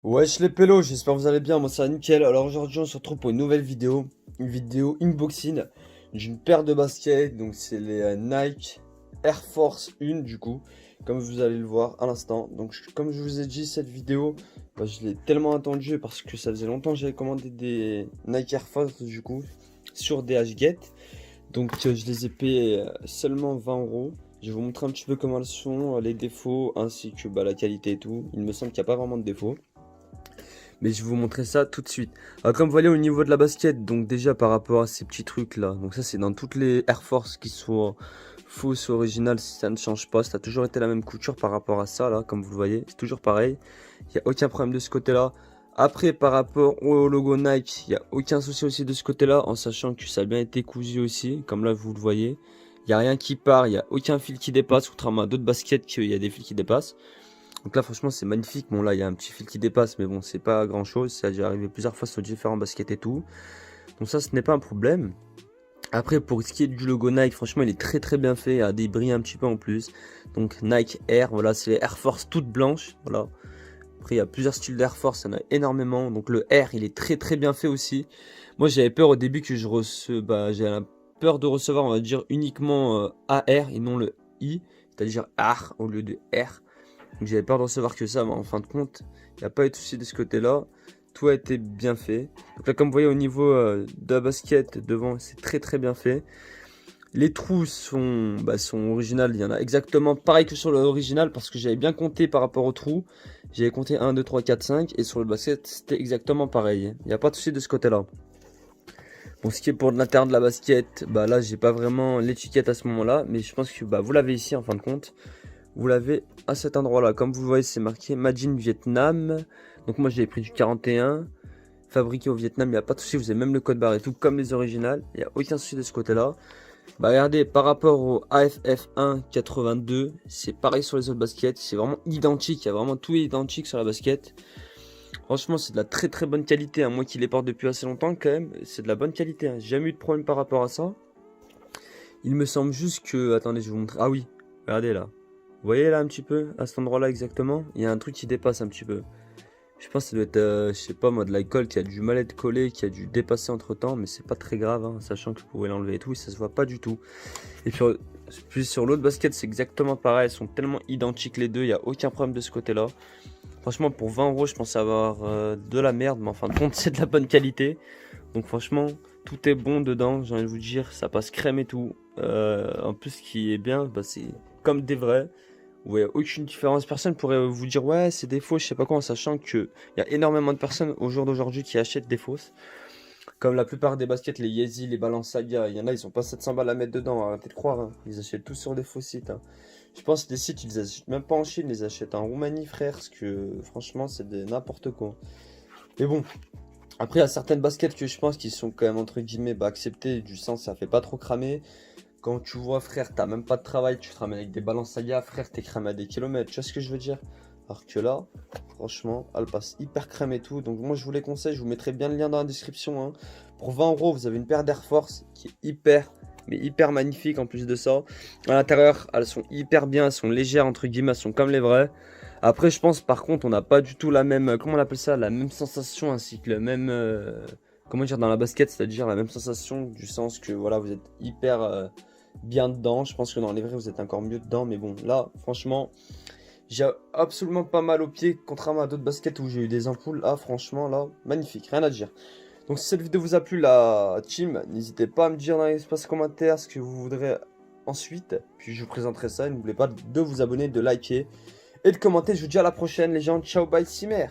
Wesh les pélos, j'espère que vous allez bien, moi ça va nickel. Alors aujourd'hui on se retrouve pour une vidéo unboxing d'une paire de baskets. Donc c'est les Nike Air Force 1 du coup, comme vous allez le voir à l'instant. Donc comme je vous ai dit, cette vidéo, je l'ai tellement attendue parce que ça faisait longtemps que j'avais commandé des Nike Air Force du coup sur DHgate. Donc je les ai payés seulement 20 €. Je vais vous montrer un petit peu comment elles sont, les défauts ainsi que la qualité et tout. Il me semble qu'il n'y a pas vraiment de défauts. Mais je vais vous montrer ça tout de suite. Alors comme vous voyez au niveau de la basket, donc déjà par rapport à ces petits trucs là, donc ça c'est dans toutes les Air Force qui sont fausses ou originales, ça ne change pas, ça a toujours été la même couture par rapport à ça là, comme vous le voyez, c'est toujours pareil, il n'y a aucun problème de ce côté là. Après par rapport au logo Nike, il n'y a aucun souci aussi de ce côté là, en sachant que ça a bien été cousu aussi, comme là vous le voyez. Il n'y a rien qui part, il n'y a aucun fil qui dépasse, contrairement à d'autres baskets qu'il y a des fils qui dépassent. Donc là franchement c'est magnifique. Bon là il y a un petit fil qui dépasse, mais bon c'est pas grand chose. Ça a déjà arrivé plusieurs fois sur différents baskets et tout. Donc ça ce n'est pas un problème. Après pour ce qui est du logo Nike, franchement il est très bien fait. Il y a des brilles un petit peu en plus. Donc Nike Air, voilà, c'est les Air Force toutes blanches. Voilà. Après il y a plusieurs styles d'Air Force, il y en a énormément. Donc le Air il est très bien fait aussi. Moi j'avais peur au début que j'avais peur de recevoir, on va dire, uniquement AR et non le I, c'est-à-dire AR au lieu de R. Donc j'avais peur de recevoir que ça, mais en fin de compte, il n'y a pas eu de souci de ce côté-là. Tout a été bien fait. Donc là, comme vous voyez, au niveau de la basket, devant, c'est très bien fait. Les trous sont originales. Il y en a exactement pareil que sur l'original, parce que j'avais bien compté par rapport aux trous. J'avais compté 1, 2, 3, 4, 5. Et sur le basket, c'était exactement pareil. Il n'y a pas de souci de ce côté-là. Bon, ce qui est pour l'intérieur de la basket, là, j'ai pas vraiment l'étiquette à ce moment-là. Mais je pense que vous l'avez ici, en fin de compte. Vous l'avez à cet endroit là, comme vous le voyez c'est marqué Made in Vietnam. Donc moi j'ai pris du 41, fabriqué au Vietnam, il n'y a pas de souci, vous avez même le code barre et tout comme les originales, il n'y a aucun souci de ce côté là. Regardez, par rapport au AFF1 82, c'est pareil sur les autres baskets, c'est vraiment identique, il y a vraiment tout identique sur la basket. Franchement c'est de la très bonne qualité, hein. Moi qui les porte depuis assez longtemps quand même, c'est de la bonne qualité, hein. J'ai jamais eu de problème par rapport à ça. Il me semble juste que, attendez je vais vous montrer, ah oui, regardez là. Vous voyez là un petit peu, à cet endroit là exactement, il y a un truc qui dépasse un petit peu. Je pense que ça doit être, je sais pas moi, de la colle qui a du mal être collé, qui a dû dépasser entre temps, mais c'est pas très grave, hein, sachant que vous pouvez l'enlever et tout, et ça se voit pas du tout. Et puis sur l'autre basket, c'est exactement pareil, elles sont tellement identiques les deux, il n'y a aucun problème de ce côté là. Franchement, pour 20 €, je pensais avoir de la merde, mais en fin de compte, c'est de la bonne qualité. Donc franchement, tout est bon dedans, j'ai envie de vous dire, ça passe crème et tout. En plus, ce qui est bien, c'est comme des vrais. Vous voyez aucune différence. Personne pourrait vous dire ouais c'est des fausses, je sais pas quoi, en sachant qu'il y a énormément de personnes au jour d'aujourd'hui qui achètent des fausses. Comme la plupart des baskets, les Yeezy, les Balenciaga, il y en a, ils ont pas 700 balles à mettre dedans, arrêtez de croire, hein. Ils achètent tous sur des faux sites, hein. Je pense que des sites, ils les achètent même pas en Chine, ils les achètent en Roumanie, frère, parce que franchement, c'est de n'importe quoi. Mais bon, après, il y a certaines baskets que je pense qui sont quand même entre guillemets acceptées, du sens, ça fait pas trop cramer. Quand tu vois, frère, t'as même pas de travail, tu te ramènes avec des Balenciaga, frère, t'es cramé à des kilomètres. Tu vois ce que je veux dire? Alors que là, franchement, elle passe hyper crème et tout. Donc moi, je vous les conseille, je vous mettrai bien le lien dans la description, hein. Pour 20 €, vous avez une paire d'Air Force qui est hyper magnifique en plus de ça. À l'intérieur, elles sont hyper bien, elles sont légères, entre guillemets, elles sont comme les vraies. Après, je pense, par contre, on n'a pas du tout la même, comment on appelle ça, la même sensation, ainsi que le même, comment dire, dans la basket, c'est-à-dire la même sensation, du sens que, voilà, vous êtes hyper bien dedans. Je pense que dans les vrais vous êtes encore mieux dedans, mais bon là franchement j'ai absolument pas mal aux pieds, contrairement à d'autres baskets où j'ai eu des ampoules. Là franchement là magnifique, rien à dire. Donc si cette vidéo vous a plu la team, n'hésitez pas à me dire dans l'espace commentaire ce que vous voudrez ensuite, puis je vous présenterai ça. N'oubliez pas de vous abonner, de liker et de commenter. Je vous dis à la prochaine les gens, ciao, bye, cimer.